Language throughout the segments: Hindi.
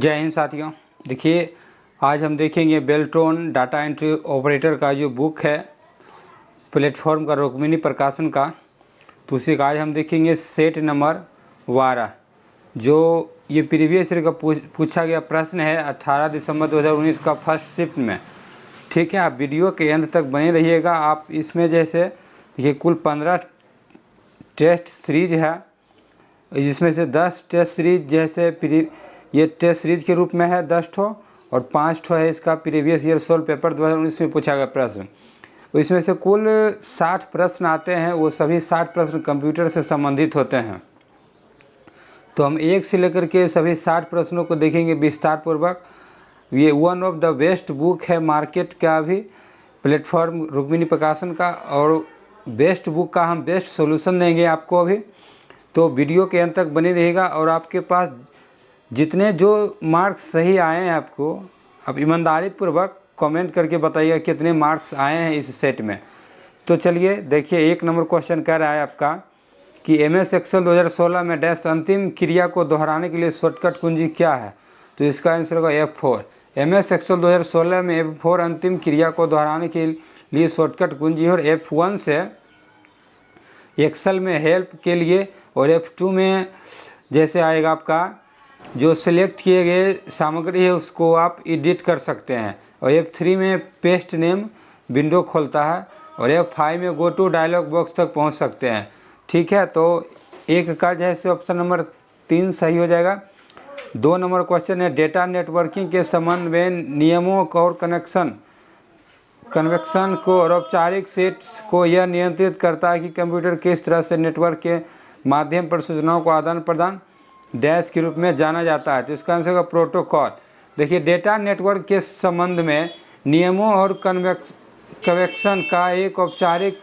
जय हिंद साथियों। देखिए, आज हम देखेंगे बेल्ट्रॉन डाटा एंट्री ऑपरेटर का जो बुक है प्लेटफॉर्म का रुक्मिणी प्रकाशन का, तो उसी का आज हम देखेंगे सेट नंबर 12। जो ये प्रीवियस ईयर का पूछा गया प्रश्न है 18 दिसंबर 2019 का फर्स्ट शिफ्ट में। ठीक है, आप वीडियो के अंत तक बने रहिएगा। आप इसमें जैसे ये कुल 15 टेस्ट सीरीज है, जिसमें से 10 टेस्ट सीरीज जैसे ये टेस्ट सीरीज के रूप में है 10 ठो, और 5 ठो है इसका प्रीवियस ईयर सोल्व पेपर 2019 में पूछा गया प्रश्न। तो इसमें से कुल 60 प्रश्न आते हैं, वो सभी 60 प्रश्न कंप्यूटर से संबंधित होते हैं। तो हम एक से लेकर के सभी 60 प्रश्नों को देखेंगे विस्तार पूर्वक। ये one of the best book है मार्केट का भी प्लेटफॉर्म रुक्मिणी प्रकाशन का, और बेस्ट बुक का हम बेस्ट सोल्यूशन देंगे आपको अभी। तो वीडियो के अंत तक बने रहेगा, और आपके पास जितने जो मार्क्स सही आए हैं आपको, आप ईमानदारी पूर्वक कमेंट करके बताइएगा कितने मार्क्स आए हैं इस सेट में। तो चलिए देखिए, 1 नंबर क्वेश्चन कह रहा है आपका कि MS एक्सेल 2016 में डैश अंतिम क्रिया को दोहराने के लिए शॉर्टकट कुंजी क्या है। तो इसका आंसर होगा F4। MS एक्सेल 2016 में F4 अंतिम क्रिया को दोहराने के लिए शॉर्टकट कुंजी है, और F1 से एक्सेल में हेल्प के लिए, और F2 में जैसे आएगा आपका जो सिलेक्ट किए गए सामग्री है उसको आप एडिट कर सकते हैं, और F3 में पेस्ट नेम विंडो खोलता है, और F5 में गो टू डायलॉग बॉक्स तक पहुंच सकते हैं। ठीक है, तो एक का जैसे ऑप्शन नंबर 3 सही हो जाएगा। 2 नंबर क्वेश्चन है डेटा नेटवर्किंग के संबंध में नियमों और कन्वेक्शन को और औपचारिक सेट्स को यह नियंत्रित करता है कि कंप्यूटर किस तरह से नेटवर्क के माध्यम पर सूचनाओं को आदान प्रदान डैश के रूप में जाना जाता है। तो इसका आंसर होगा प्रोटोकॉल। देखिए, डेटा नेटवर्क के संबंध में नियमों और कन्वेक्शन का एक औपचारिक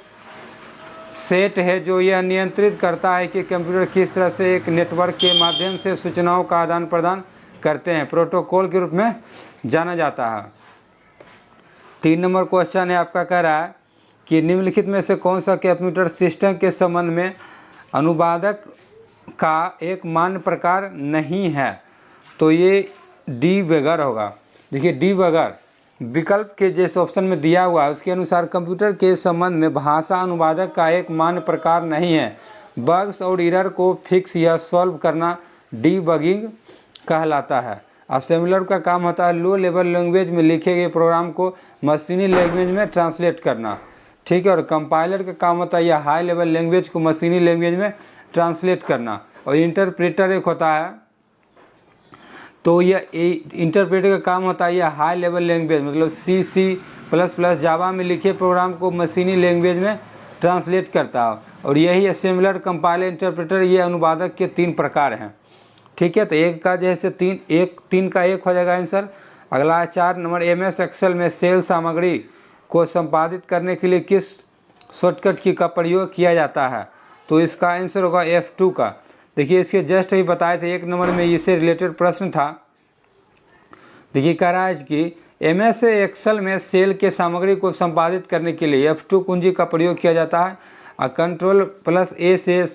सेट है जो यह नियंत्रित करता है कि कंप्यूटर किस तरह से एक नेटवर्क के माध्यम से सूचनाओं का आदान प्रदान करते हैं, प्रोटोकॉल के रूप में जाना जाता है। 3 नंबर क्वेश्चन है आपका, कह रहा है कि निम्नलिखित में से कौन सा कंप्यूटर सिस्टम के संबंध में अनुवादक का एक मान्य प्रकार नहीं है। तो ये डीबगर होगा। देखिए, डीबगर विकल्प के जैसे ऑप्शन में दिया हुआ है उसके अनुसार कंप्यूटर के संबंध में भाषा अनुवादक का एक मान्य प्रकार नहीं है। बग्स और एरर को फिक्स या सॉल्व करना डीबगिंग कहलाता है। असेंबलर का काम होता है लो लेवल लैंग्वेज में लिखे गए प्रोग्राम को मशीनी लैंग्वेज में ट्रांसलेट करना। ठीक है, और कंपाइलर का काम होता है यह हाई लेवल लैंग्वेज को मशीनी लैंग्वेज में ट्रांसलेट करना। और इंटरप्रेटर एक होता है, तो यह इंटरप्रेटर का काम होता है यह हाई लेवल लैंग्वेज मतलब C++ जावा में लिखे प्रोग्राम को मशीनी लैंग्वेज में ट्रांसलेट करता है। और यही असेंबलर, कंपाइलर, इंटरप्रेटर, ये अनुवादक के 3 प्रकार हैं। ठीक है, तो एक का जैसे 3 का 1 हो जाएगा आंसर। अगला है 4 नंबर, MS एक्सेल में सेल सामग्री को संपादित करने के लिए किस शॉर्टकट की का प्रयोग किया जाता है। तो इसका आंसर होगा F2 का। देखिए, इसके जस्ट ही बताए थे 1 नंबर में इससे रिलेटेड प्रश्न था। देखिए, कह रहा है कि MS एक्सेल में सेल के सामग्री को संपादित करने के लिए F2 कुंजी का प्रयोग किया जाता है। Ctrl+A से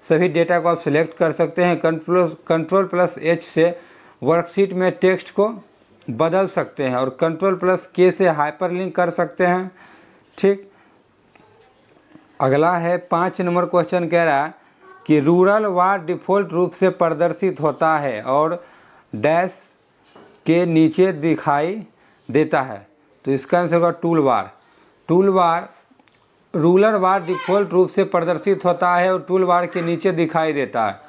सभी डेटा को आप सिलेक्ट कर सकते हैं। Ctrl+H से वर्कशीट में टेक्स्ट को बदल सकते हैं, और Ctrl+K से हाइपरलिंक कर सकते हैं। ठीक, अगला है 5 नंबर क्वेश्चन, कह रहा है कि रूरल बार डिफ़ॉल्ट रूप से प्रदर्शित होता है और डैश के नीचे दिखाई देता है। तो इसका आंसर होगा टूल बार रूलर बार डिफ़ॉल्ट रूप से प्रदर्शित होता है और टूल बार के नीचे दिखाई देता है।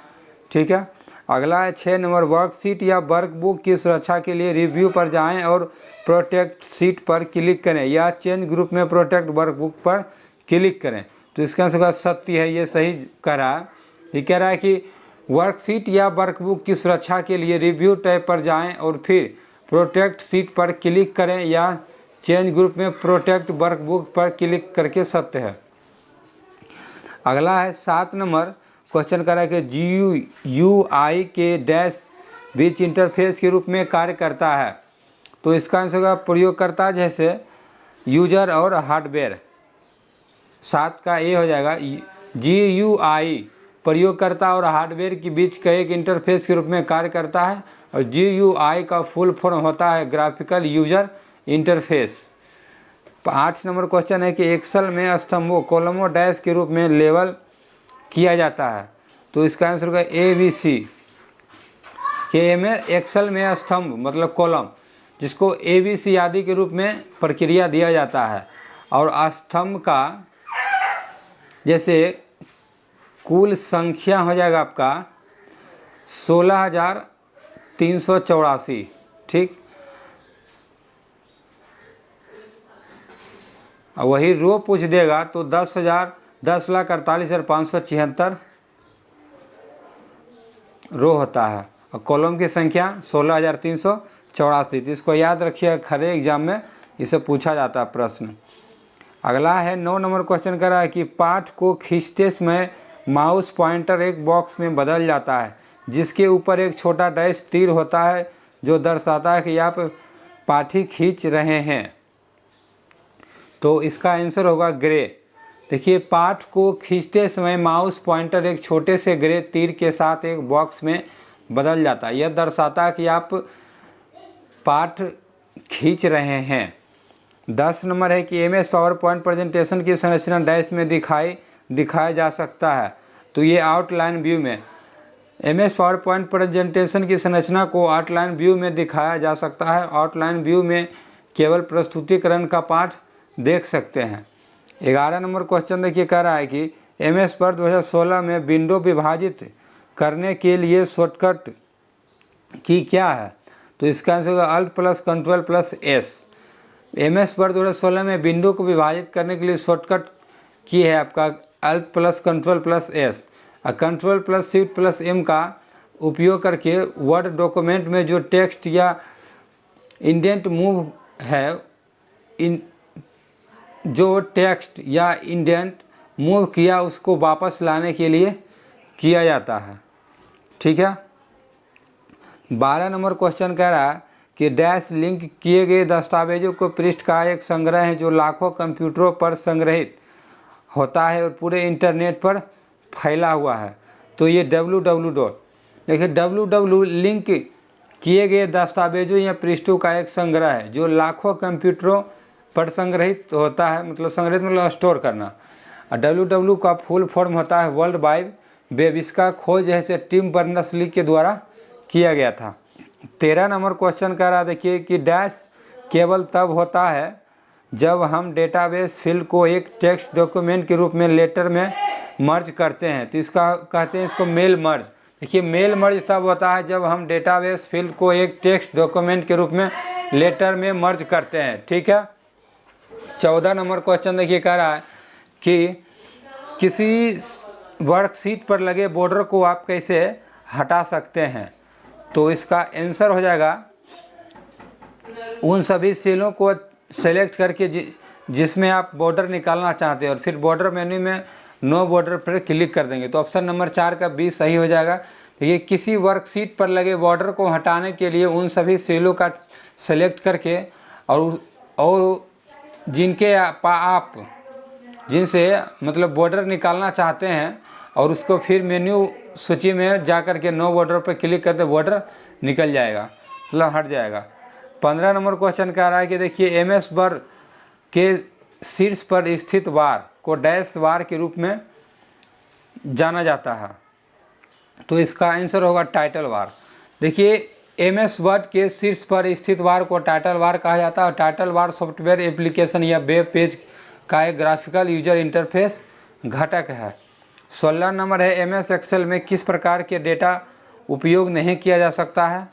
ठीक है, अगला है 6 नंबर, वर्कशीट या वर्कबुक की सुरक्षा के लिए रिव्यू पर जाएं और प्रोटेक्ट शीट पर क्लिक करें, या चेंज ग्रुप में प्रोटेक्ट वर्कबुक पर क्लिक करें। तो इसका आंसर सत्य है, ये सही कह रहा है। ये कह रहा है कि वर्कशीट या वर्कबुक की सुरक्षा के लिए रिव्यू टैब पर जाएं और फिर प्रोटेक्ट शीट पर क्लिक करें, या चेंज ग्रुप में प्रोटेक्ट वर्कबुक पर क्लिक करके सत्य है। अगला है 7 नंबर क्वेश्चन कर रहा है कि GUI के डैश बीच इंटरफेस के रूप में कार्य करता है। तो इसका आंसर होगा प्रयोगकर्ता जैसे यूजर और हार्डवेयर। 7 का ए हो जाएगा। GUI प्रयोगकर्ता और हार्डवेयर के बीच का एक इंटरफेस के रूप में कार्य करता है, और GUI का फुल फॉर्म होता है graphical user interface. 8 number question है कि एक्सेल में स्तंभों कॉलमों डैश के रूप में लेबल किया जाता है। तो इसका आंसर होगा ABC। के में एक्सेल में स्तंभ मतलब कॉलम जिसको ABC आदि के रूप में प्रक्रिया दिया जाता है। और स्तंभ का जैसे कुल संख्या हो जाएगा आपका 16,384, ठीक। और वही रो पूछ देगा तो 10,48,576 रो होता है और कॉलम की संख्या 16,384। तो इसको याद रखिए, हर एग्जाम में इसे पूछा जाता है प्रश्न। अगला है 9 नंबर क्वेश्चन कर रहा है कि पाठ को खींचते समय माउस पॉइंटर एक बॉक्स में बदल जाता है जिसके ऊपर एक छोटा डैश तीर होता है जो दर्शाता है कि आप पाठी खींच रहे हैं। तो इसका आंसर होगा ग्रे। देखिए, पाठ को खींचते समय माउस पॉइंटर एक छोटे से ग्रे तीर के साथ एक बॉक्स में बदल जाता है। यह दर्शाता है कि आप पाठ खींच रहे हैं। 10 नंबर है कि MS पावर पॉइंट प्रेजेंटेशन की संरचना डैश में दिखाया जा सकता है। तो ये आउटलाइन व्यू में MS पावर पॉइंट प्रेजेंटेशन की संरचना को आउटलाइन व्यू में दिखाया जा सकता है। आउटलाइन व्यू में केवल प्रस्तुतिकरण का पाठ देख सकते हैं। 11 नंबर क्वेश्चन देखिए, कह रहा है कि MS वर्ड 2016 में विंडो विभाजित करने के लिए शॉर्टकट की क्या है। तो इसका आंसर होगा Alt+Ctrl+S। MS वर्ड 2016 में विंडो को विभाजित करने के लिए शॉर्टकट की है आपका Alt+Ctrl+S। Ctrl+Shift+M का उपयोग करके वर्ड डॉक्यूमेंट में जो टेक्स्ट या इंडेंट मूव है, जो टेक्स्ट या इंडेंट मूव किया उसको वापस लाने के लिए किया जाता है, ठीक है। 12 नंबर क्वेश्चन कह रहा है कि डैश लिंक किए गए दस्तावेजों को पृष्ठ का एक संग्रह है जो लाखों कंप्यूटरों पर संग्रहित होता है और पूरे इंटरनेट पर फैला हुआ है। तो ये www देखिए, www लिंक किए गए दस्तावेजों या पृष्ठों का एक संग्रह है जो लाखों कंप्यूटरों पर संग्रहित होता है, मतलब संग्रहित मतलब स्टोर करना। और www का फुल फॉर्म होता है वर्ल्ड वाइड वेब। इसका खोज जैसे टिम बर्नर्स-ली के द्वारा किया गया था। 13 नंबर क्वेश्चन कह रहा देखिए कि डैश केवल तब होता है जब हम डेटाबेस फील्ड को एक टेक्स्ट डॉक्यूमेंट के रूप में लेटर में मर्ज करते हैं। तो इसका कहते हैं इसको मेल मर्ज। देखिए, मेल मर्ज तब होता है जब हम डेटाबेस फील्ड को एक टेक्स्ट डॉक्यूमेंट के रूप में लेटर में मर्ज करते हैं, ठीक है। 14 नंबर क्वेश्चन देखिए, कह रहा है कि किसी वर्कशीट पर लगे बॉर्डर को आप कैसे हटा सकते हैं। तो इसका आंसर हो जाएगा उन सभी सेलों को सेलेक्ट करके जिसमें आप बॉर्डर निकालना चाहते हैं और फिर बॉर्डर मेन्यू में नो बॉर्डर पर क्लिक कर देंगे। तो ऑप्शन नंबर 4 का B सही हो जाएगा। तो ये किसी वर्कशीट पर लगे बॉर्डर को हटाने के लिए उन सभी सेलों का सेलेक्ट करके और जिनसे मतलब बॉर्डर निकालना चाहते हैं और उसको फिर मेन्यू सूची में जा कर के नो बॉर्डर पर क्लिक करते बॉर्डर निकल जाएगा, मतलब हट जाएगा। 15 नंबर क्वेश्चन कह रहा है कि देखिए, MS वर्ड के शीर्ष पर स्थित वार को डैश वार के रूप में जाना जाता है। तो इसका आंसर होगा टाइटल वार। देखिए, MS वर्ड के शीर्ष पर स्थित वार को टाइटल वार कहा जाता है। टाइटल वार सॉफ्टवेयर एप्लीकेशन या वेब पेज का एक ग्राफिकल यूजर इंटरफेस घटक है। 16 नंबर है MS एक्सेल में किस प्रकार के डेटा उपयोग नहीं किया जा सकता है।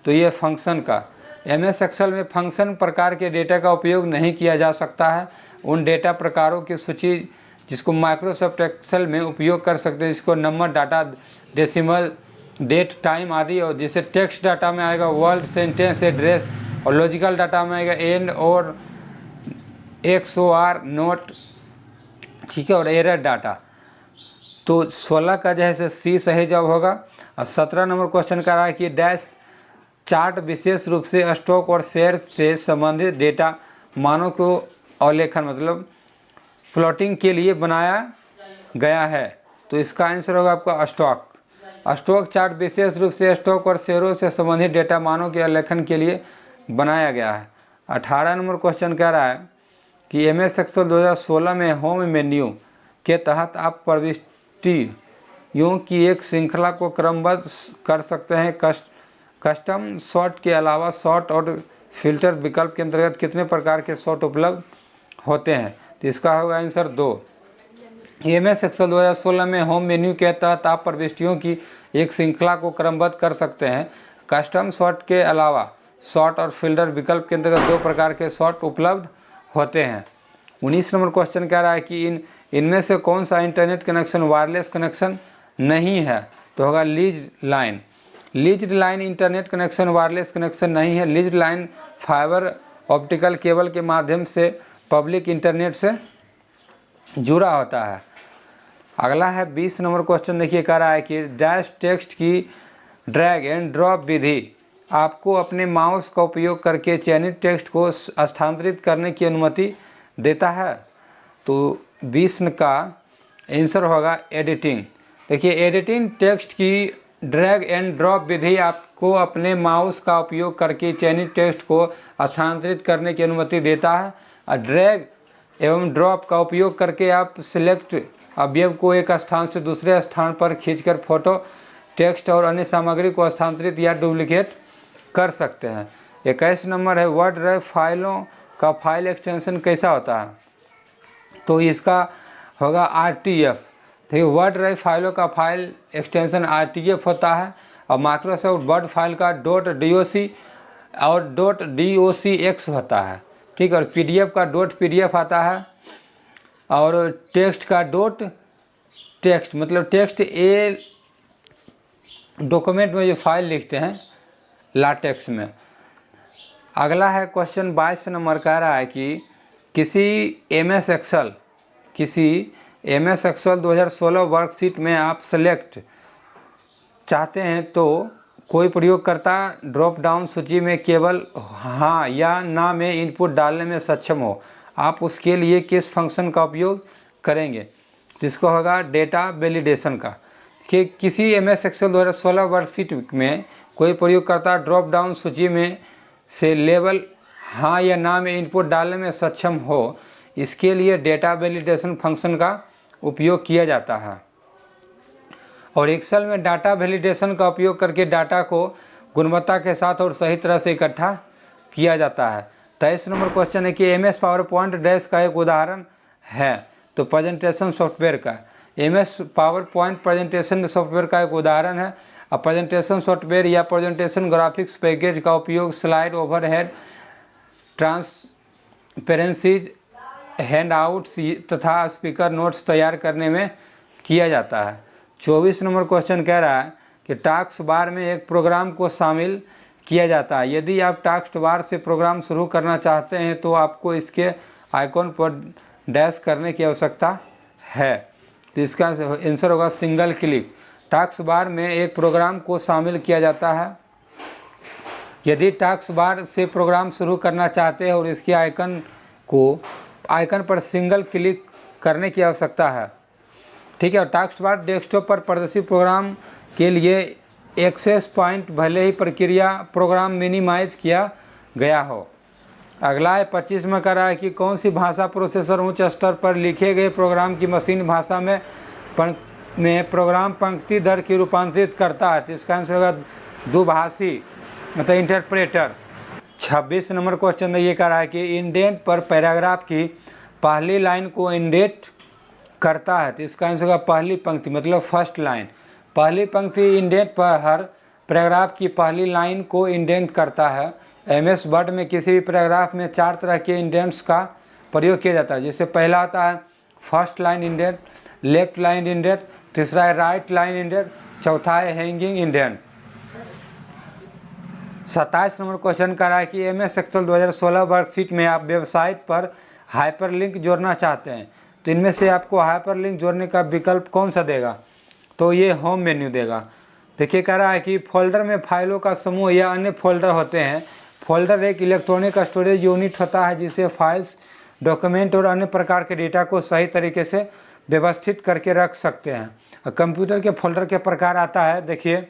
तो ये फंक्शन का MS एक्सेल में फंक्शन प्रकार के डेटा का उपयोग नहीं किया जा सकता है। उन डेटा प्रकारों की सूची जिसको माइक्रोसॉफ्ट एक्सेल में उपयोग कर सकते हैं, जिसको number, data, decimal, date, time आदि, और जैसे टेक्स्ट डाटा में आएगा वर्ड, सेंटेंस, एड्रेस, और लॉजिकल डाटा में आएगा एंड और XOR, नोट, ठीक है, और एरर डाटा। तो 16 का जो है C सही जवाब होगा। और 17 नंबर क्वेश्चन कर रहा है कि डैश चार्ट विशेष रूप से स्टॉक और शेयर से संबंधित डेटा मानों को अवलेखन मतलब प्लॉटिंग के लिए बनाया गया है। तो इसका आंसर होगा आपका स्टॉक। स्टॉक चार्ट विशेष रूप से स्टॉक और शेयरों से संबंधित डेटा मानों के आलेखन के लिए बनाया गया है। 18 नंबर क्वेश्चन कह रहा है कि MS एक्सेल 2016 में होम मेन्यू के तहत आप प्रविष्टियों की एक श्रृंखला को क्रमबद्ध कर सकते हैं। कस्टम सॉर्ट के अलावा सॉर्ट और फिल्टर विकल्प के अंतर्गत कितने प्रकार के सॉर्ट उपलब्ध होते हैं? तो इसका होगा आंसर 2। MS एक्सेल 2016 में होम मेन्यू के तहत आप प्रविष्टियों की एक श्रृंखला को क्रमबद्ध कर सकते हैं। कस्टम सॉर्ट के अलावा सॉर्ट और फिल्टर विकल्प के अंतर्गत 2 प्रकार के सॉर्ट उपलब्ध होते हैं। 19 नंबर क्वेश्चन कह रहा है कि इनमें से कौन सा इंटरनेट कनेक्शन वायरलेस कनेक्शन नहीं है? तो होगा lease line. Lease line internet connection wireless connection नहीं है। Lease line fibre optical cable के माध्यम से पब्लिक इंटरनेट से जुड़ा होता है। अगला है 20 नंबर क्वेश्चन, देखिए कह रहा है कि डैश टेक्स्ट की ड्रैग एंड ड्रॉप विधि आपको अपने माउस का उपयोग करके चयनित टेक्स्ट को स्थानांतरित करने की अनुमति देता है। तो 20 का आंसर होगा एडिटिंग। देखिए एडिटिंग टेक्स्ट की ड्रैग एंड ड्रॉप विधि आपको अपने माउस का उपयोग करके चयनित टेक्स्ट को स्थानांतरित करने की अनुमति देता है। और ड्रैग एवं ड्रॉप का उपयोग करके आप सिलेक्ट अवयव को एक स्थान से दूसरे स्थान पर खींचकर फोटो, टेक्स्ट और अन्य सामग्री को स्थानांतरित या डुप्लीकेट कर सकते हैं। 21 नंबर है वर्ड ड्राइव फाइलों का फाइल एक्सटेंशन कैसा होता है? तो इसका होगा RTF। देखिए वर्ड ड्राइव फाइलों का फाइल एक्सटेंशन RTF होता है और माइक्रोसॉफ्ट वर्ड फाइल का .doc और .docx होता है, ठीक है। और PDF का .pdf आता है और टेक्स्ट का .text मतलब टेक्स्ट ए डॉक्यूमेंट में जो फाइल लिखते हैं लाटेक्स में। अगला है क्वेश्चन 22 नंबर कह रहा है कि किसी MS एक्सेल 2016 वर्कशीट में आप सेलेक्ट चाहते हैं तो कोई प्रयोगकर्ता ड्रॉप डाउन सूची में केवल हाँ या ना में इनपुट डालने में सक्षम हो। आप उसके लिए किस फंक्शन का उपयोग करेंगे? जिसको होगा डेटा वैलिडेशन का। कि किसी MS एक्सेल 2016 वर्कशीट में कोई प्रयोगकर्ता ड्रॉप डाउन सूची में से लेबल हाँ या ना में इनपुट डालने में सक्षम हो, इसके लिए डेटा वैलिडेशन फंक्शन का उपयोग किया जाता है। और एक्सेल में डाटा वैलिडेशन का उपयोग करके डाटा को गुणवत्ता के साथ और सही तरह से इकट्ठा किया जाता है। 23 नंबर क्वेश्चन है कि MS पावर पॉइंट डैश का एक उदाहरण है। तो प्रेजेंटेशन सॉफ्टवेयर का MS power point presentation software का एक उदाहरण है। अब प्रेजेंटेशन सॉफ्टवेयर या प्रेजेंटेशन ग्राफिक्स पैकेज का उपयोग स्लाइड, ओवरहेड, ट्रांसपेरेंसीज, हैंडआउट्स तथा स्पीकर नोट्स तैयार करने में किया जाता है। 24 नंबर क्वेश्चन कह रहा है कि टास्क बार में एक प्रोग्राम को शामिल किया जाता है। यदि आप टास्क बार से प्रोग्राम शुरू करना चाहते हैं तो आपको इसके आइकॉन पर डैश करने की आवश्यकता है। तो इसका आंसर होगा सिंगल क्लिक। टास्क बार में एक प्रोग्राम को शामिल किया जाता है। यदि टास्क बार से प्रोग्राम शुरू करना चाहते हैं और इसके आइकन पर सिंगल क्लिक करने की आवश्यकता है, ठीक है। और टास्क बार डेस्कटॉप पर प्रदर्शित प्रोग्राम के लिए एक्सेस पॉइंट भले ही प्रक्रिया प्रोग्राम मिनिमाइज किया गया हो। अगला है 25 में कह रहा है कि कौन सी भाषा प्रोसेसर उच्च स्तर पर लिखे गए प्रोग्राम की मशीन भाषा में प्रोग्राम पंक्ति दर की रूपांतरित करता है। तो इसका आंसर होगा दुभाषी मतलब इंटरप्रेटर। 26 नंबर क्वेश्चन ये कह रहा है कि इंडेंट पर पैराग्राफ की पहली लाइन को इंडेंट करता है। तो इसका आंसर होगा पहली पंक्ति मतलब फर्स्ट लाइन। पहली पंक्ति इंडेंट पर हर पैराग्राफ की पहली लाइन को इंडेंट करता है। MS वर्ड में किसी भी पैराग्राफ में 4 तरह के इंडेंट्स का प्रयोग किया जाता है। जैसे पहला आता है first line indent, left line indent, तीसरा है राइट लाइन इंडेंट, चौथा है हैंगिंग इंडेंट। 27 नंबर क्वेश्चन कर रहा है कि MS एक्सेल 2016 वर्कशीट में आप वेबसाइट पर हाइपरलिंक जोड़ना चाहते हैं तो इनमें से आपको हाइपरलिंक जोड़ने का विकल्प कौन सा देगा? तो ये होम मेन्यू देगा। देखिए कह रहा है कि फोल्डर में फाइलों का समूह या अन्य फोल्डर होते हैं। फोल्डर एक इलेक्ट्रॉनिक स्टोरेज यूनिट होता है जिसे फाइल्स, डॉक्यूमेंट और अन्य प्रकार के डेटा को सही तरीके से व्यवस्थित करके रख सकते हैं। कंप्यूटर के फोल्डर के प्रकार आता है, देखिए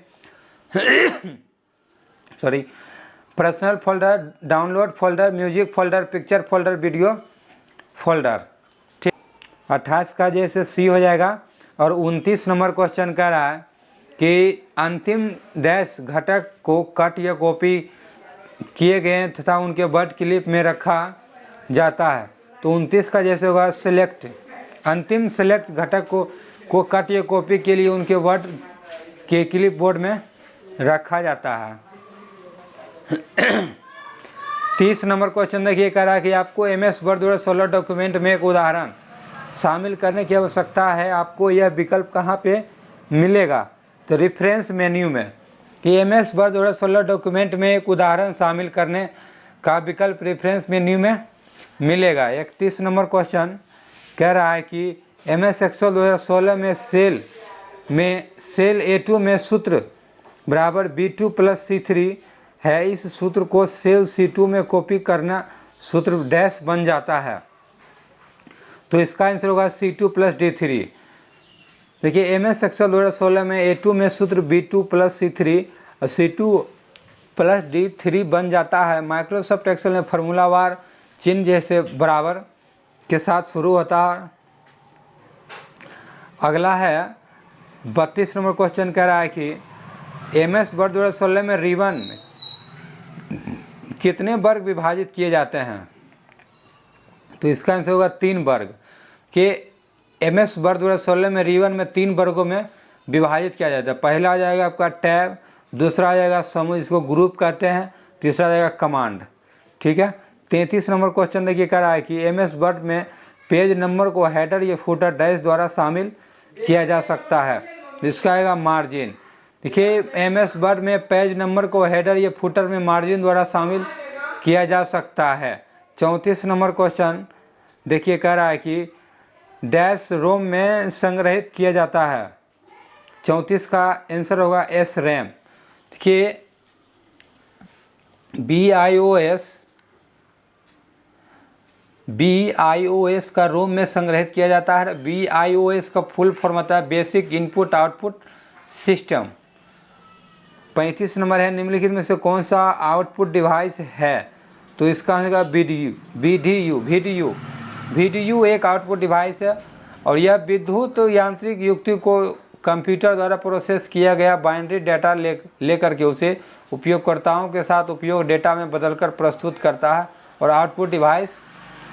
sorry, personal folder, download folder, music folder, picture folder, video folder. ठीक, 28 का जैसे सी हो जाएगा। और 29 नंबर क्वेश्चन कह रहा है कि अंतिम डैश घटक को कट या कॉपी किए गए तथा उनके वर्ड क्लिप में रखा जाता है। तो 29 का जैसे होगा सिलेक्ट, अंतिम सेलेक्ट घटक को कट या कॉपी के लिए उनके वर्ड के क्लिप बोर्ड में रखा जाता है। 30 नंबर क्वेश्चन देखिए, कह रहा है कि आपको MS वर्ड 2016 डॉक्यूमेंट में एक उदाहरण शामिल करने की आवश्यकता है, आपको यह विकल्प कहाँ पे मिलेगा? तो रेफरेंस मेन्यू में, कि MS वर्ड 2016 डॉक्यूमेंट में एक उदाहरण शामिल करने का विकल्प रेफरेंस मेन्यू में मिलेगा। 31 नंबर क्वेश्चन कह रहा है कि MS एक्सेल 2016 में सेल A2 में सूत्र बराबर B2 + C3 है, इस सूत्र को सेल C2 में कॉपी करना सूत्र डैश बन जाता है। तो इसका आंसर होगा C2 + D3। देखिए MS एक्सेल 2016 में A2 में सूत्र B2 + C3 और C2 + D3 बन जाता है। माइक्रोसॉफ्ट एक्सेल में फार्मूलावार चिन्ह जैसे बराबर के साथ शुरू होता है। अगला है 32 नंबर क्वेश्चन, कह रहा है कि MS वर्ड 2016 में रिबन कितने वर्ग विभाजित किए जाते हैं? तो इसका आंसर होगा 3 वर्ग। कि MS वर्ड 2016 में रिबन में 3 वर्गों में विभाजित किया जाता है। पहला आ जाएगा आपका टैब, दूसरा आ जाएगा समूह जिसको ग्रुप कहते हैं, तीसरा आ जाएगा कमांड। ठीक है। 33 नंबर क्वेश्चन देखिए, कह रहा है कि MS वर्ड में पेज नंबर को हेडर या फुटर डैश द्वारा शामिल किया जा सकता है, इसका आएगा मार्जिन। देखिए MS वर्ड में पेज नंबर को हेडर या फुटर में मार्जिन द्वारा शामिल किया जा सकता है। 34 नंबर क्वेश्चन देखिए, कह रहा है कि डैश रोम में संग्रहित किया जाता है। 34 का आंसर होगा SRAM। देखिए BIOS का रोम में संग्रहित किया जाता है। BIOS का फुल फॉर्म होता है basic input output system. 35 number है, निम्नलिखित में से कौन सा आउटपुट डिवाइस है? तो इसका होगा VDU एक आउटपुट डिवाइस है और यह विद्युत यांत्रिक युक्ति को कंप्यूटर द्वारा प्रोसेस किया गया बाइनरी डाटा लेकर के उसे उपयोगकर्ताओं के साथ उपयोग डेटा में बदलकर प्रस्तुत करता है और आउटपुट डिवाइस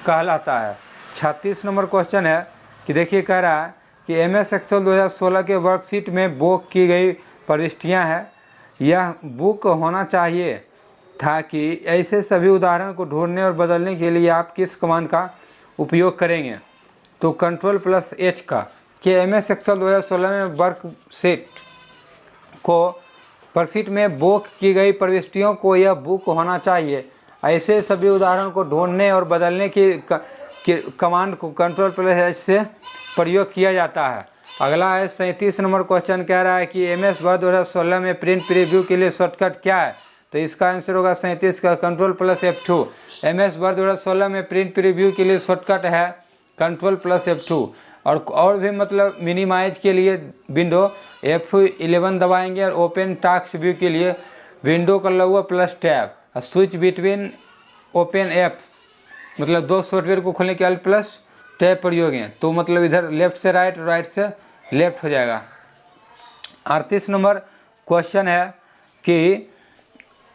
कहलाता है। 36 नंबर क्वेश्चन है कि देखिए, कह रहा है कि MS एक्सेल 2016 के वर्कशीट में बुक की गई प्रविष्टियाँ हैं, यह बुक होना चाहिए था कि ऐसे सभी उदाहरण को ढूंढने और बदलने के लिए आप किस कमांड का उपयोग करेंगे? तो Ctrl+H का। कि MS एक्सेल 2016 में वर्कशीट में बुक की गई प्रविष्टियों को यह बुक होना चाहिए, ऐसे सभी उदाहरण को ढूंढने और बदलने की कमांड को Ctrl+H से प्रयोग किया जाता है। अगला है 37 नंबर क्वेश्चन, कह रहा है कि MS वर्ड 2016 में प्रिंट प्रीव्यू के लिए शॉर्टकट क्या है? तो इसका आंसर होगा 37 का Ctrl+F2। MS वर्ड 2016 में प्रिंट प्रीव्यू के लिए शॉर्टकट है Ctrl+F2। और भी मतलब मिनिमाइज के लिए विंडो F11 दबाएंगे और ओपन टास्क व्यू के लिए विंडो का लोगो प्लस टैब और स्विच बिटवीन ओपन एप्स मतलब 2 सॉफ्टवेयर को खोलने के लिए प्लस टैब प्रयोग है। तो मतलब इधर लेफ्ट से राइट, राइट से लेफ्ट हो जाएगा। 38 नंबर क्वेश्चन है कि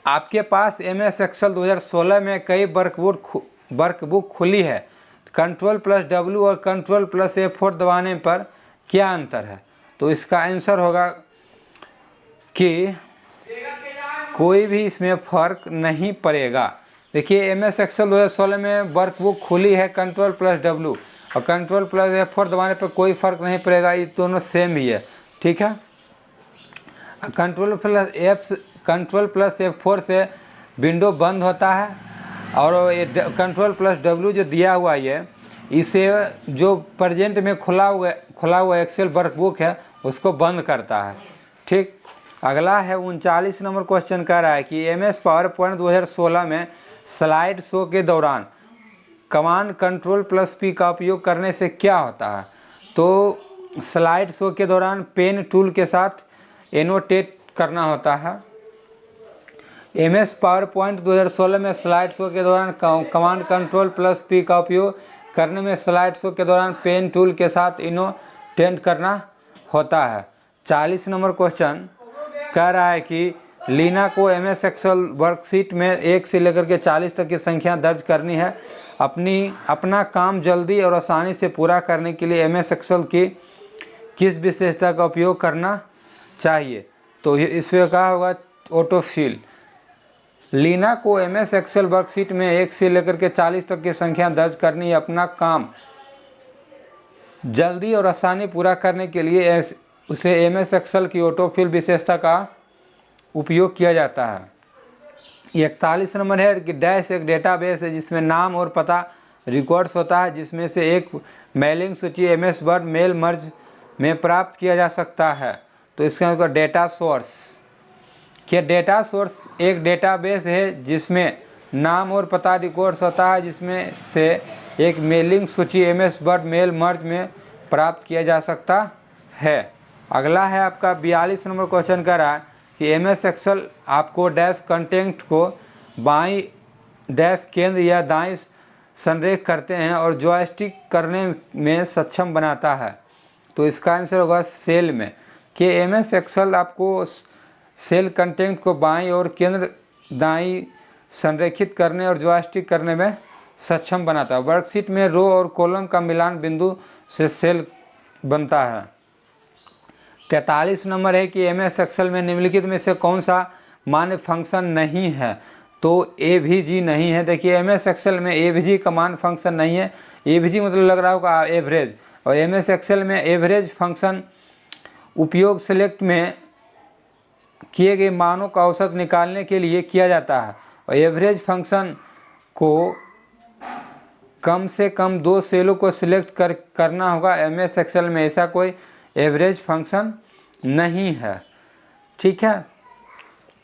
आपके पास MS एक्सेल 2016 में कई वर्कबुक खुली है, Ctrl+W और Ctrl+F4 दबाने पर क्या अंतर है? तो इसका आंसर होगा कि कोई भी इसमें फ़र्क नहीं पड़ेगा। देखिए MS एक्सेल 2016 में वर्कबुक खुली है Ctrl+W और Ctrl+F4 दबाने पर कोई फ़र्क नहीं पड़ेगा, ये दोनों सेम ही है। ठीक है। Ctrl+F4 से विंडो बंद होता है और ये Ctrl+W जो दिया हुआ है इसे जो प्रेजेंट में खुला हुआ एक्सेल वर्कबुक है उसको बंद करता है। ठीक। अगला है 39 नंबर क्वेश्चन, कह रहा है कि MS पावरपॉइंट 2016 में स्लाइड शो के दौरान कमांड Ctrl+P का उपयोग करने से क्या होता है? तो स्लाइड शो के दौरान पेन टूल के साथ एनोटेट करना होता है। MS पावर पॉइंट 2016 में स्लाइड शो के दौरान कमांड कंट्रोल प्लस P का उपयोग करने में स्लाइड शो के दौरान पेन टूल के साथ एनोटेट करना होता है। 40 नंबर क्वेश्चन कह रहा है कि लीना को MS एक्सेल वर्कशीट में 1 से लेकर के 40 तक की संख्या दर्ज करनी है। अपना काम जल्दी और आसानी से पूरा करने के लिए MS एक्सेल की किस विशेषता का उपयोग करना चाहिए? तो इसमें कहा होगा ऑटोफिल। लीना को MS एक्सेल वर्कशीट में 1 से लेकर के 40 तक की संख्या दर्ज करनी है। अपना काम जल्दी और आसानी पूरा करने के लिए उसे MS एक्सेल की ऑटोफिल विशेषता का उपयोग किया जाता है। 41 नंबर है कि डैश एक डेटाबेस है जिसमें नाम और पता रिकॉर्ड्स होता है, जिसमें से एक मेलिंग सूची MS वर्ड मेल मर्ज में प्राप्त किया जा सकता है। तो इसका मतलब डेटा सोर्स। क्या डेटा सोर्स एक डेटाबेस है जिसमें नाम और पता रिकॉर्ड्स होता है, जिसमें से एक मेलिंग सूची MS वर्ड मेल मर्ज में प्राप्त किया जा सकता है। अगला है आपका 42 नंबर क्वेश्चन कर रहा है कि MS एक्सेल आपको डैश कंटेंट को बाईं डैश केंद्र या दाईं संरेख करते हैं और जॉयस्टिक करने में सक्षम बनाता है। तो इसका आंसर होगा सेल में। कि MS एक्सेल आपको सेल कंटेंट को बाईं और केंद्र दाईं संरेखित करने और जॉयस्टिक करने में सक्षम बनाता है। वर्कशीट में रो और कॉलम का मिलान बिंदु से सेल बनता है। 43 नंबर है कि MS एक्सेल में निम्नलिखित में से कौन सा मान्य फंक्शन नहीं है? तो AVG नहीं है। देखिए MS एक्सेल में AVG का मान्य फंक्शन नहीं है। AVG मतलब लग रहा होगा एवरेज, और MS एक्सेल में एवरेज फंक्शन उपयोग सिलेक्ट में किए गए मानों का औसत निकालने के लिए किया जाता है, और एवरेज फंक्शन को कम से कम 2 सेलों को सिलेक्ट करना होगा। MS एक्सेल में ऐसा कोई एवरेज फंक्शन नहीं है। ठीक है,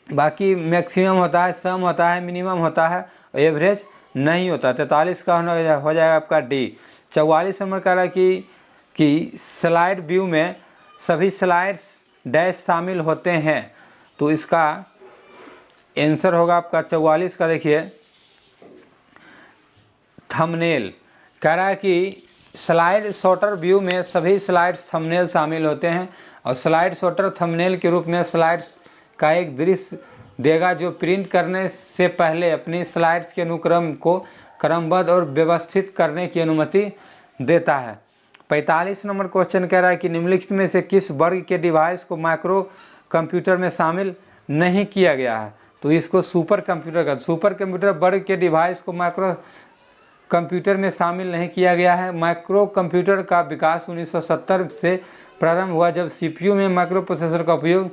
बाकी मैक्सिमम होता है, सम होता है, मिनिमम होता है, एवरेज नहीं होता। 43 का हो जाएगा आपका D। 44 नंबर कह रहा है कि स्लाइड व्यू में सभी स्लाइड्स डैश शामिल होते हैं। तो इसका आंसर होगा आपका 44 का। देखिए थंबनेल कह रहा है कि स्लाइड सॉर्टर व्यू में सभी स्लाइड्स थंबनेल शामिल होते हैं, और स्लाइड सॉर्टर थंबनेल के रूप में स्लाइड्स का एक दृश्य देगा जो प्रिंट करने से पहले अपनी स्लाइड्स के अनुक्रम को क्रमबद्ध और व्यवस्थित करने की अनुमति देता है। 45 नंबर क्वेश्चन कह रहा है कि निम्नलिखित में से किस वर्ग के डिवाइस को माइक्रो कंप्यूटर में शामिल नहीं किया गया है? तो इसको सुपर कंप्यूटर का, सुपर कंप्यूटर वर्ग के डिवाइस को माइक्रो कंप्यूटर में शामिल नहीं किया गया है। माइक्रो कंप्यूटर का विकास 1970 से प्रारंभ हुआ, जब CPU में माइक्रो प्रोसेसर का उपयोग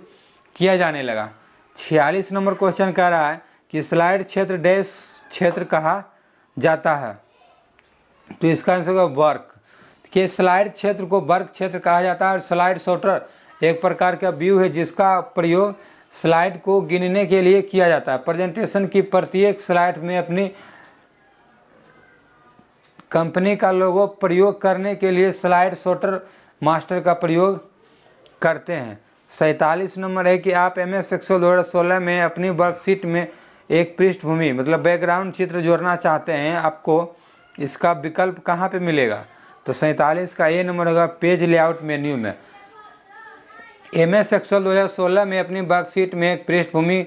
किया जाने लगा। 46 नंबर क्वेश्चन कह रहा है कि स्लाइड क्षेत्र डैश क्षेत्र कहा जाता है। तो इसका आंसर होगा वर्क। कि स्लाइड क्षेत्र को वर्क क्षेत्र कहा जाता है। और स्लाइड सॉर्टर एक प्रकार का व्यू है जिसका प्रयोग स्लाइड को गिनने के लिए किया जाता है। प्रेजेंटेशन की प्रत्येक स्लाइड में अपनी कंपनी का लोगो प्रयोग करने के लिए स्लाइड सॉर्टर मास्टर का प्रयोग करते हैं। 47 नंबर है कि आप MS एक्सेल 2016 में अपनी वर्कशीट में एक पृष्ठभूमि मतलब बैकग्राउंड चित्र जोड़ना चाहते हैं, आपको इसका विकल्प कहाँ पे मिलेगा? तो 47 का A नंबर होगा पेज लेआउट मेन्यू में। MS एक्सेल 2016 में अपनी वर्कशीट में एक पृष्ठभूमि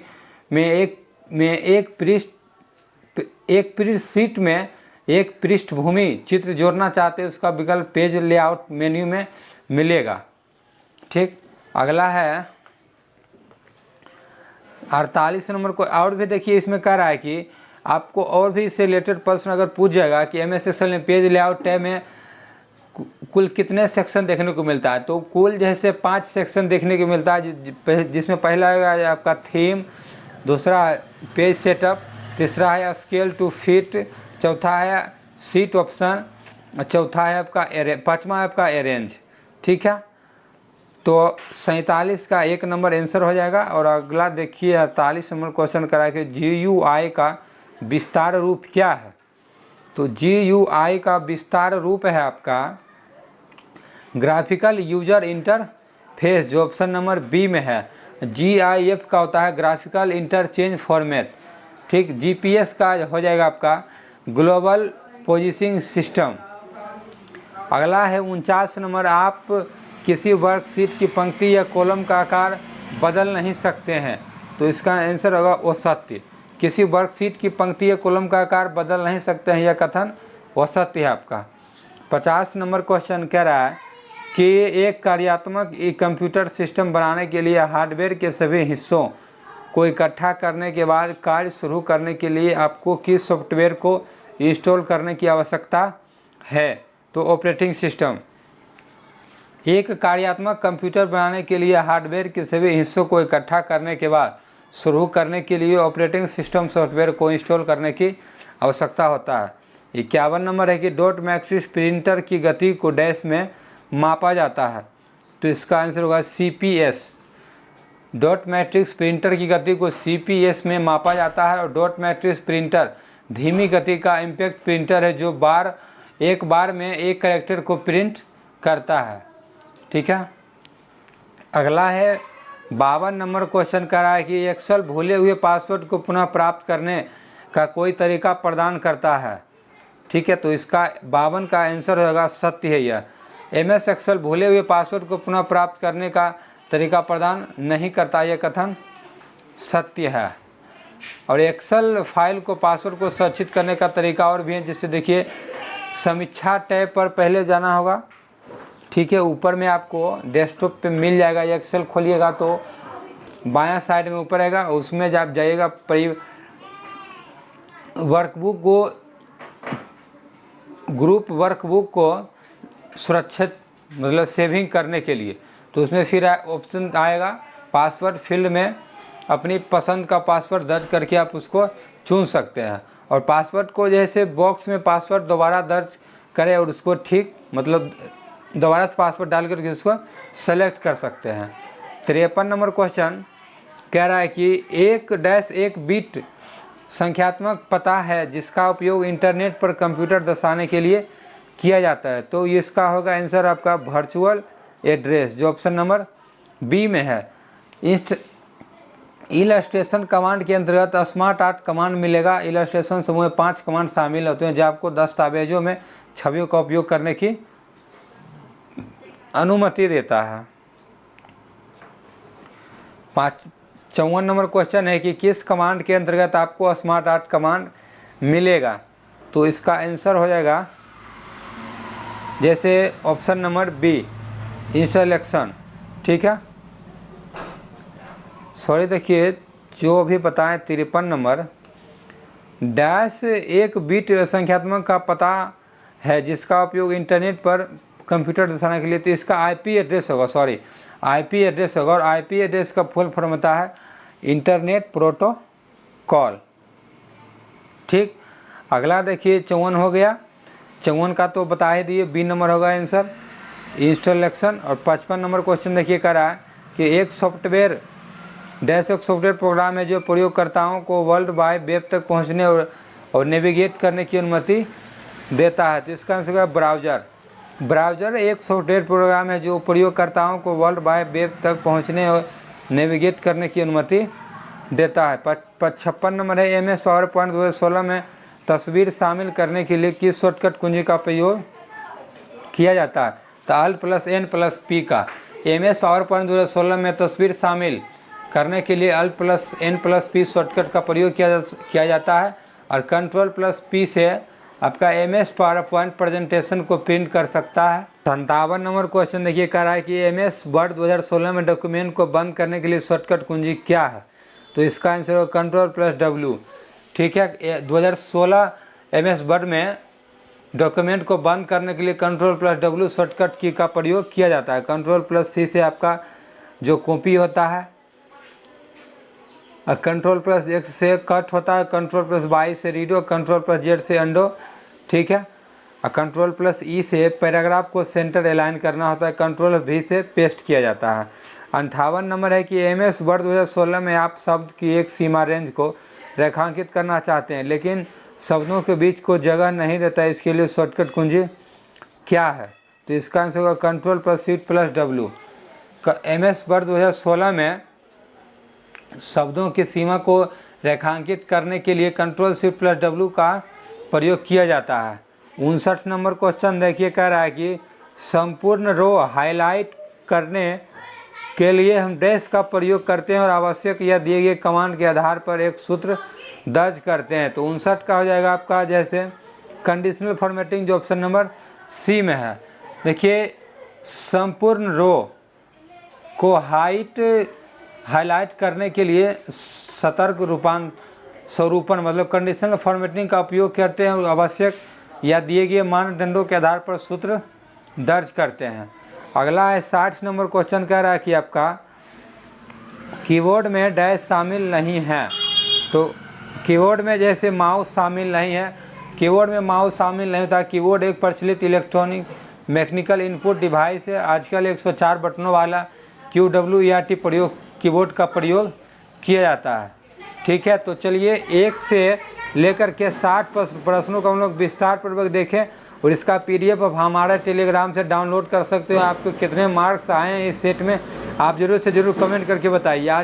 एक पृष्ठभूमि चित्र जोड़ना चाहते हैं, उसका विकल्प पेज लेआउट मेन्यू में मिलेगा। ठीक, अगला है 48 नंबर को। और भी देखिए इसमें कह रहा है कि आपको और भी इससे रिलेटेड प्रश्न अगर पूछ जाएगा कि MS एक्सेल में पेज लेआउट टैब में कुल कितने सेक्शन देखने को मिलता है? तो कुल जैसे 5 सेक्शन देखने को मिलता है, जिसमें पहला है आपका थीम, दूसरा पेज सेटअप, तीसरा है स्केल टू फिट, चौथा है सीट ऑप्शन, चौथा है आपका पाँचवा है आपका अरेंज। ठीक है, तो 47 का 1 नंबर आंसर हो जाएगा। और अगला देखिए 48 नंबर क्वेश्चन करा कि GUI का विस्तार रूप क्या है? तो GUI का विस्तार रूप है आपका ग्राफिकल यूजर इंटरफेस जो ऑप्शन नंबर बी में है। GIF का होता है ग्राफिकल इंटरचेंज फॉर्मेट, ठीक। GPS का हो जाएगा आपका ग्लोबल पोजिशनिंग सिस्टम। अगला है 49 नंबर, आप किसी वर्कशीट की पंक्ति या कॉलम का आकार बदल नहीं सकते हैं, तो इसका आंसर होगा वो सत्य। किसी वर्कशीट की पंक्ति या कॉलम का आकार बदल नहीं सकते हैं, यह कथन वो सत्य है आपका। 50 नंबर क्वेश्चन कह रहा है कि एक कार्यात्मक कंप्यूटर सिस्टम बनाने के लिए हार्डवेयर के सभी हिस्सों को इकट्ठा करने के बाद कार्य शुरू करने के लिए आपको किस सॉफ्टवेयर को इंस्टॉल करने की आवश्यकता है, तो ऑपरेटिंग सिस्टम। एक कार्यात्मक कंप्यूटर बनाने के लिए हार्डवेयर के सभी हिस्सों को इकट्ठा करने के बाद शुरू करने के लिए ऑपरेटिंग सिस्टम सॉफ्टवेयर को इंस्टॉल करने की आवश्यकता होता है। 51 नंबर है कि डॉट मैट्रिक्स प्रिंटर की गति को डैश में मापा जाता है, तो इसका आंसर होगा CPS। डॉट मैट्रिक्स प्रिंटर की गति को CPS में मापा जाता है, और डॉट मैट्रिक्स प्रिंटर धीमी गति का इम्पैक्ट प्रिंटर है जो एक बार में एक कैरेक्टर को प्रिंट करता है, ठीक है। अगला है 52 नंबर क्वेश्चन कर रहा है कि एक्सेल भूले हुए पासवर्ड को पुनः प्राप्त करने का कोई तरीका प्रदान करता है, ठीक है। तो इसका 52 का आंसर होगा सत्य है यह। MS एक्सेल भूले हुए पासवर्ड को पुनः प्राप्त करने का तरीका प्रदान नहीं करता, यह कथन सत्य है। और एक्सेल फाइल को पासवर्ड को सुरक्षित करने का तरीका और भी है, जिससे देखिए समीक्षा टैब पर पहले जाना होगा, ठीक है। ऊपर में आपको डेस्कटॉप पे मिल जाएगा, एक्सेल खोलिएगा तो बायां साइड में ऊपर आएगा, उसमें जब जाइएगा वर्कबुक को, ग्रुप वर्कबुक को सुरक्षित मतलब सेविंग करने के लिए, तो उसमें फिर ऑप्शन आएगा पासवर्ड फील्ड में अपनी पसंद का पासवर्ड दर्ज करके आप उसको चुन सकते हैं। और पासवर्ड को जैसे बॉक्स में पासवर्ड दोबारा दर्ज करें और उसको ठीक मतलब दोबारा से पासवर्ड डाल करके उसको सेलेक्ट कर सकते हैं। 53 नंबर क्वेश्चन कह रहा है कि 1-1 बिट संख्यात्मक पता है जिसका उपयोग इंटरनेट पर कंप्यूटर दर्शाने के लिए किया जाता है, तो इसका होगा आंसर आपका वर्चुअल एड्रेस जो ऑप्शन नंबर बी में है। इलस्ट्रेशन कमांड के अंतर्गत स्मार्ट आर्ट कमांड मिलेगा। इलस्ट्रेशन समूह में 5 कमांड शामिल होते हैं जो आपको दस्तावेजों में छवियों का उपयोग करने की अनुमति देता है। 54 नंबर क्वेश्चन है कि किस कमांड के अंतर्गत आपको स्मार्ट आर्ट कमांड मिलेगा, तो इसका आंसर हो जाएगा जैसे ऑप्शन नंबर बी इंस्टॉलेशन, ठीक है। सॉरी देखिए जो भी बताएं 53 नंबर, -1 बिट संख्यात्मक का पता है जिसका उपयोग इंटरनेट पर कंप्यूटर दर्शाने के लिए, तो इसका IP एड्रेस होगा, सॉरी IP एड्रेस होगा। और IP एड्रेस का फुल फॉर्म होता है इंटरनेट प्रोटोकॉल, ठीक। अगला देखिए 54 हो गया, 54 का तो बता ही दिए, बी नंबर होगा आंसर इंस्टॉलेशन। और 55 नंबर क्वेश्चन देखिए कर रहा है कि एक सॉफ्टवेयर प्रोग्राम है जो प्रयोगकर्ताओं को वर्ल्ड वाइड वेब तक पहुंचने और नेविगेट करने की अनुमति देता है, तो इसका आंसर ब्राउज़र। ब्राउज़र एक सॉफ्टवेयर प्रोग्राम है जो प्रयोगकर्ताओं को वर्ल्ड वाइड वेब तक पहुंचने और नेविगेट करने की अनुमति देता है। 56 नंबर है MS पावरपॉइंट 2016 में तस्वीर शामिल करने के लिए किस शॉर्टकट कुंजी का प्रयोग किया जाता है, तो Alt+N+P का। MS पावरपॉइंट 2016 में तस्वीर शामिल करने के लिए Alt+N+P शॉर्टकट का प्रयोग किया जाता है, और Ctrl+P से आपका MS पावरपॉइंट प्रेजेंटेशन को प्रिंट कर सकता है। 57 नंबर क्वेश्चन देखिए कह रहा है कि MS वर्ड 2016 में डॉक्यूमेंट को बंद करने के लिए शॉर्टकट कुंजी क्या है, तो इसका आंसर हो Ctrl+W, ठीक है। 2016 MS वर्ड में डॉक्यूमेंट को बंद करने के लिए Ctrl+W शॉर्टकट की का प्रयोग किया जाता है। Ctrl+C से आपका जो कॉपी होता है, Ctrl+X से कट होता है, Ctrl+Y से रीडो, Ctrl+Z से अंडो, ठीक है। और Ctrl+E से पैराग्राफ को सेंटर अलाइन करना होता है, Ctrl+V से पेस्ट किया जाता है। 58 नंबर है कि MS वर्ड 2016 में आप शब्द की एक सीमा रेंज को रेखांकित करना चाहते हैं लेकिन शब्दों के बीच को जगह नहीं देता, इसके लिए शॉर्टकट कुंजी क्या है, तो इसका आंसर होगा control plus shift plus W. MS word 2016 में शब्दों की सीमा को रेखांकित करने के लिए कंट्रोल शिफ्ट प्लस डब्ल्यू का प्रयोग किया जाता है। 59 नंबर क्वेश्चन देखिए, कह रहा है कि संपूर्ण रो हाईलाइट करने के लिए हम डैश का प्रयोग करते हैं और आवश्यक या दिए गए कमांड के आधार पर एक सूत्र दर्ज करते हैं। तो 59 का हो जाएगा आपका जैसे कंडीशनल फॉर्मेटिंग, जो ऑप्शन नंबर सी में है। देखिए, संपूर्ण रो को हाईलाइट करने के लिए सतर्क स्वरूपन मतलब कंडीशनल फॉर्मेटिंग का उपयोग करते हैं और आवश्यक या दिए गए मानदंडों के आधार पर सूत्र दर्ज करते हैं। अगला है 60 नंबर क्वेश्चन, कह रहा है कि आपका कीबोर्ड में डैश शामिल नहीं है। तो कीबोर्ड में जैसे माउस शामिल नहीं है, कीबोर्ड में माउस शामिल नहीं होता। कीबोर्ड एक प्रचलित इलेक्ट्रॉनिक मैकेनिकल इनपुट डिवाइस है। आजकल 104 बटनों वाला QWERT प्रयोग कीबोर्ड का प्रयोग किया जाता है। ठीक है, तो चलिए 1 से लेकर के 60 प्रश्नों को हम लोग विस्तार पूर्वक देखें और इसका PDF आप हमारे टेलीग्राम से डाउनलोड कर सकते हो। आपको कितने मार्क्स आए हैं इस सेट में, आप जरूर से जरूर कमेंट करके बताइए। आज